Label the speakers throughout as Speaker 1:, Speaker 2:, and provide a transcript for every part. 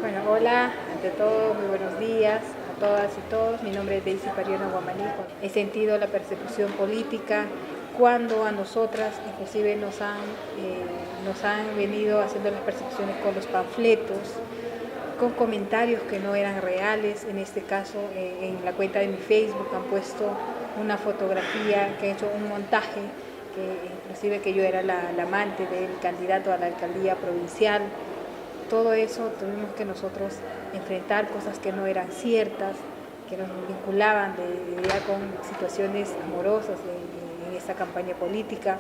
Speaker 1: Bueno, hola, ante todo, muy buenos días a todas y todos. Mi nombre es Daisy Pariona Guamaní. He sentido la persecución política cuando a nosotras inclusive nos han venido haciendo las persecuciones con los panfletos, con comentarios que no eran reales. En este caso, en la cuenta de mi Facebook han puesto una fotografía, que han hecho un montaje, que inclusive que yo era la amante del candidato a la alcaldía provincial. Todo eso tuvimos que nosotros enfrentar cosas que no eran ciertas, que nos vinculaban ya con situaciones amorosas en esta campaña política,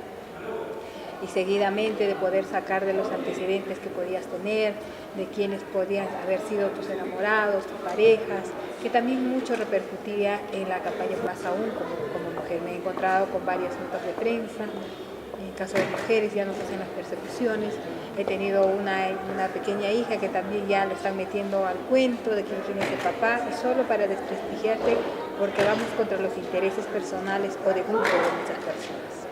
Speaker 1: y seguidamente de poder sacar de los antecedentes que podías tener, de quienes podían haber sido tus enamorados, tus parejas, que también mucho repercutía en la campaña, más aún como mujer. Me he encontrado con varias notas de prensa. En caso de mujeres ya nos hacen las persecuciones. He tenido una pequeña hija que también ya le están metiendo al cuento de quién es el papá, y solo para desprestigiarte, porque vamos contra los intereses personales o de grupo de muchas personas.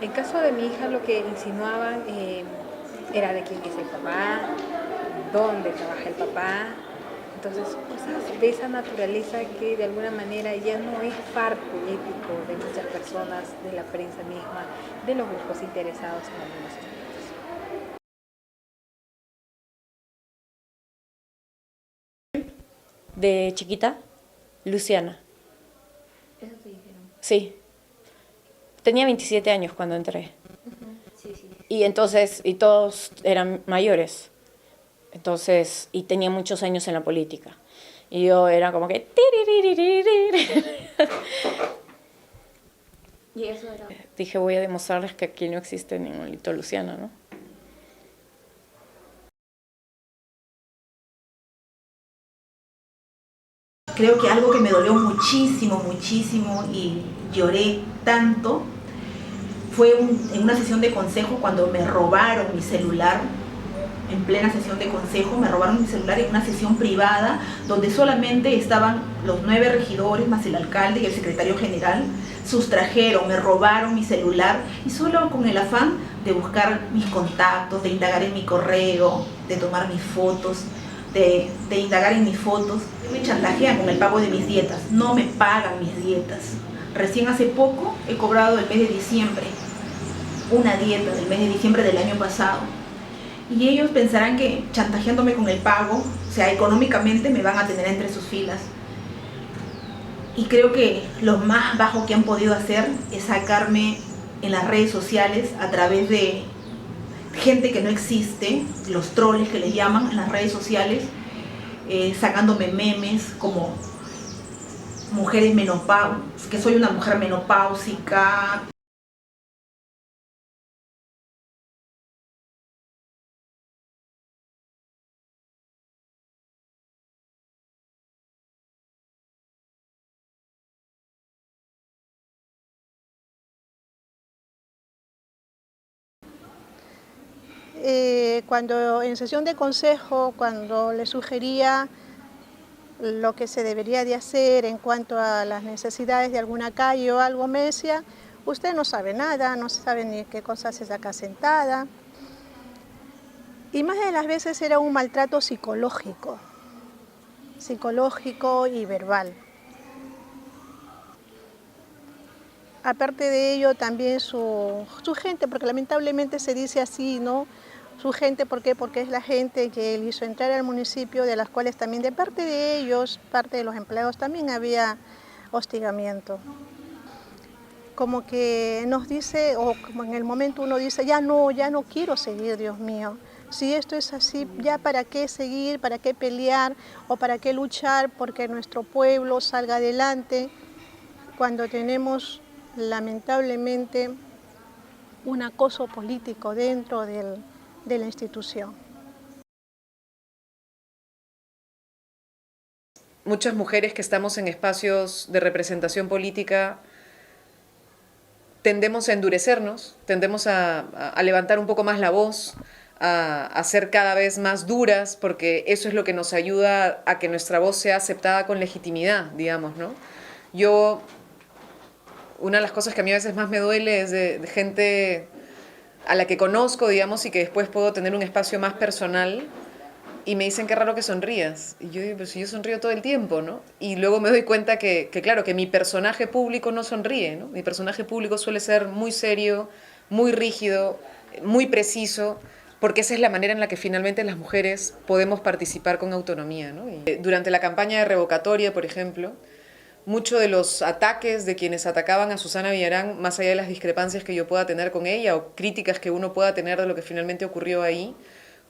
Speaker 1: En caso de mi hija, lo que insinuaban era de quién es el papá, dónde trabaja el papá. Entonces, cosas de esa naturaleza que de alguna manera ya no es parte ético de muchas personas, de la prensa misma, de los grupos interesados en algunos aspectos.
Speaker 2: De chiquita, Luciana.
Speaker 3: Eso te dijeron.
Speaker 2: Sí. Tenía 27 años cuando entré.
Speaker 3: Sí, sí.
Speaker 2: Y entonces, y todos eran mayores. Entonces, y tenía muchos años en la política. Y yo era como que...
Speaker 3: Y eso era.
Speaker 2: Dije, voy a demostrarles que aquí no existe ningún Lito Luciano, ¿no?
Speaker 4: Creo que algo que me dolió muchísimo, muchísimo y lloré tanto fue en una sesión de consejo cuando me robaron mi celular. En plena sesión de consejo me robaron mi celular en una sesión privada donde solamente estaban los 9 regidores más el alcalde y el secretario general. Sustrajeron, me robaron mi celular y solo con el afán de buscar mis contactos, de indagar en mi correo, de tomar mis fotos, de indagar en mis fotos. Me chantajean con el pago de mis dietas, no me pagan mis dietas. Recién hace poco he cobrado el mes de diciembre, una dieta del mes de diciembre del año pasado. Y ellos pensarán que chantajeándome con el pago, o sea, económicamente me van a tener entre sus filas. Y creo que lo más bajo que han podido hacer es sacarme en las redes sociales a través de gente que no existe, los troles que les llaman en las redes sociales, sacándome memes como mujeres menopáusicas, que soy una mujer menopáusica.
Speaker 5: Cuando en sesión de consejo, cuando le sugería lo que se debería de hacer en cuanto a las necesidades de alguna calle o algo, me decía, usted no sabe nada, no sabe ni qué cosa se saca sentada. Y más de las veces era un maltrato psicológico y verbal. Aparte de ello, también su gente, porque lamentablemente se dice así, ¿no? Su gente, ¿por qué? Porque es la gente que él hizo entrar al municipio, de las cuales también de parte de ellos, parte de los empleados, también había hostigamiento. Como que nos dice, o como en el momento uno dice, ya no quiero seguir, Dios mío. Si esto es así, ya para qué seguir, para qué pelear o para qué luchar porque nuestro pueblo salga adelante cuando tenemos lamentablemente un acoso político dentro de la institución.
Speaker 6: Muchas mujeres que estamos en espacios de representación política tendemos a endurecernos, tendemos a levantar un poco más la voz, a ser cada vez más duras, porque eso es lo que nos ayuda a que nuestra voz sea aceptada con legitimidad, digamos, ¿no? Una de las cosas que a mí a veces más me duele es de gente a la que conozco, digamos, y que después puedo tener un espacio más personal, y me dicen qué raro que sonrías. Y yo digo, pero si yo sonrío todo el tiempo, ¿no? Y luego me doy cuenta que claro, que mi personaje público no sonríe, ¿no? Mi personaje público suele ser muy serio, muy rígido, muy preciso, porque esa es la manera en la que finalmente las mujeres podemos participar con autonomía, ¿no? Y durante la campaña de revocatoria, por ejemplo, muchos de los ataques de quienes atacaban a Susana Villarán, más allá de las discrepancias que yo pueda tener con ella o críticas que uno pueda tener de lo que finalmente ocurrió ahí,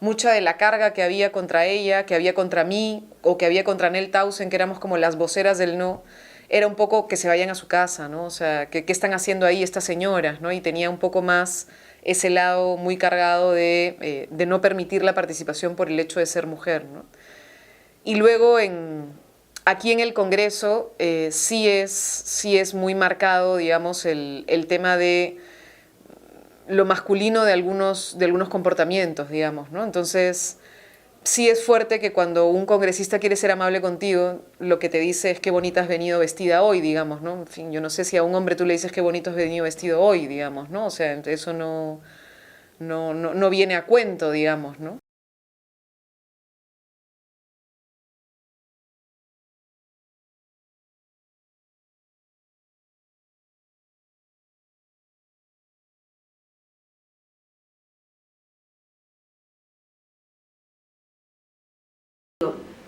Speaker 6: mucha de la carga que había contra ella, que había contra mí o que había contra Nel Tausen, que éramos como las voceras del no, era un poco que se vayan a su casa, ¿no? O sea, ¿qué están haciendo ahí estas señoras, ¿no? Y tenía un poco más ese lado muy cargado de no permitir la participación por el hecho de ser mujer, ¿no? Y luego aquí en el Congreso sí es muy marcado, digamos, el tema de lo masculino de algunos comportamientos, digamos, ¿no? Entonces, sí es fuerte que cuando un congresista quiere ser amable contigo, lo que te dice es qué bonita has venido vestida hoy, digamos, ¿no? En fin, yo no sé si a un hombre tú le dices qué bonito has venido vestido hoy, digamos, ¿no? O sea, eso no viene a cuento, digamos, ¿no?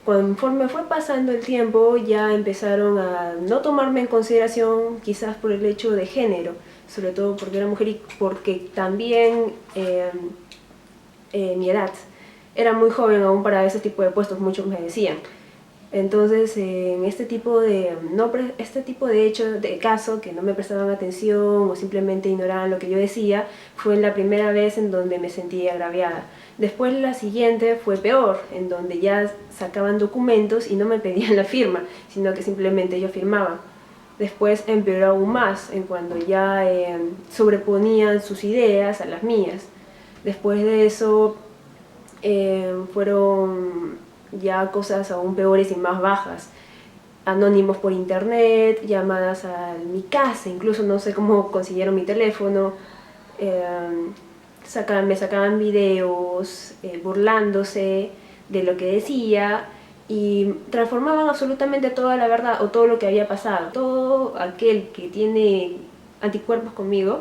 Speaker 7: Conforme fue pasando el tiempo, ya empezaron a no tomarme en consideración, quizás por el hecho de género, sobre todo porque era mujer y porque también mi edad era muy joven aún para ese tipo de puestos, muchos me decían. Entonces, en este tipo de hechos, de caso, que no me prestaban atención o simplemente ignoraban lo que yo decía, fue la primera vez en donde me sentí agraviada. Después la siguiente fue peor, en donde ya sacaban documentos y no me pedían la firma, sino que simplemente yo firmaba. Después empeoró aún más, en cuando ya sobreponían sus ideas a las mías. Después de eso fueron ya cosas aún peores y más bajas. Anónimos por internet, llamadas a mi casa, incluso no sé cómo consiguieron mi teléfono. Me sacaban videos burlándose de lo que decía y transformaban absolutamente toda la verdad o todo lo que había pasado. Todo aquel que tiene anticuerpos conmigo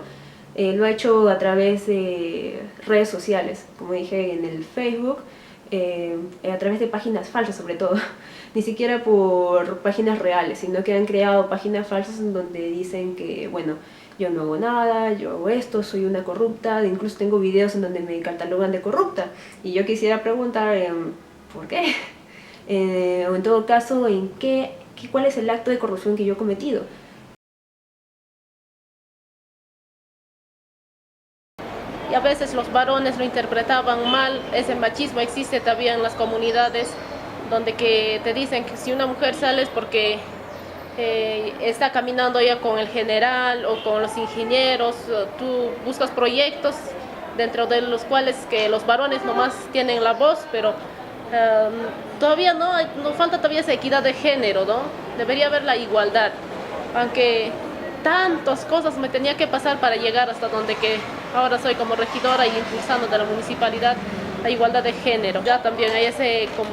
Speaker 7: lo ha hecho a través de redes sociales, como dije, en el Facebook, a través de páginas falsas sobre todo, ni siquiera por páginas reales, sino que han creado páginas falsas en donde dicen que, bueno, yo no hago nada, yo hago esto, soy una corrupta, incluso tengo videos en donde me catalogan de corrupta, y yo quisiera preguntar, ¿por qué? O en todo caso, ¿cuál es el acto de corrupción que yo he cometido?
Speaker 8: Y a veces los varones lo interpretaban mal. Ese machismo existe todavía en las comunidades, donde que te dicen que si una mujer sale es porque está caminando ya con el general o con los ingenieros. Tú buscas proyectos dentro de los cuales que los varones nomás tienen la voz, pero todavía no falta todavía esa equidad de género, ¿no? Debería haber la igualdad, aunque tantas cosas me tenía que pasar para llegar hasta donde que ahora soy como regidora y impulsando de la municipalidad la igualdad de género. Ya también hay ese como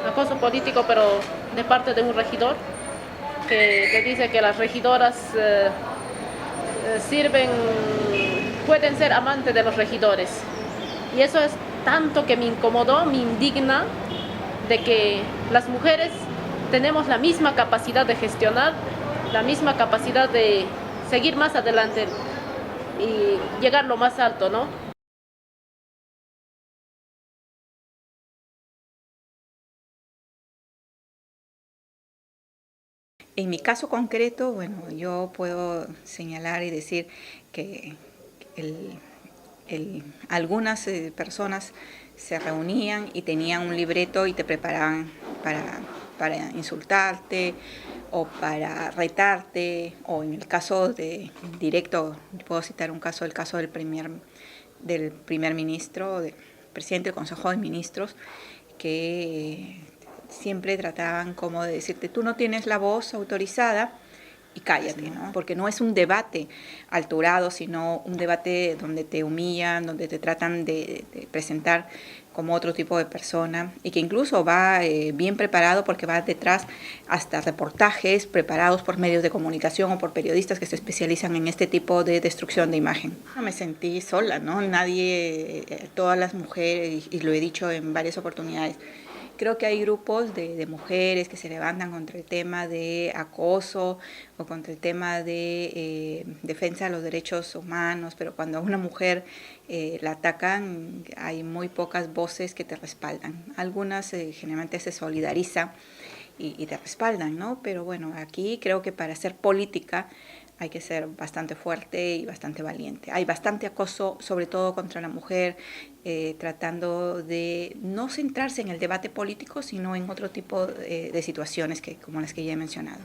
Speaker 8: acoso político, pero de parte de un regidor que dice que las regidoras pueden ser amantes de los regidores. Y eso es tanto que me incomodó, me indigna, de que las mujeres tenemos la misma capacidad de gestionar, la misma capacidad de seguir más adelante y llegar lo más alto, ¿no?
Speaker 9: En mi caso concreto, bueno, yo puedo señalar y decir que algunas personas se reunían y tenían un libreto y te preparaban para insultarte o para retarte, o en el caso de directo, puedo citar el caso del primer ministro, del presidente del Consejo de Ministros, que siempre trataban como de decirte, tú no tienes la voz autorizada y cállate, ¿no? Porque no es un debate alturado, sino un debate donde te humillan, donde te tratan de presentar como otro tipo de persona y que incluso va bien preparado porque va detrás hasta reportajes preparados por medios de comunicación o por periodistas que se especializan en este tipo de destrucción de imagen. Me sentí sola, ¿no? Nadie, todas las mujeres, y lo he dicho en varias oportunidades, creo que hay grupos de mujeres que se levantan contra el tema de acoso o contra el tema de defensa de los derechos humanos, pero cuando a una mujer la atacan hay muy pocas voces que te respaldan. Algunas generalmente se solidarizan y te respaldan, ¿no? Pero bueno, aquí creo que para hacer política hay que ser bastante fuerte y bastante valiente. Hay bastante acoso, sobre todo contra la mujer, tratando de no centrarse en el debate político, sino en otro tipo de situaciones como las que ya he mencionado.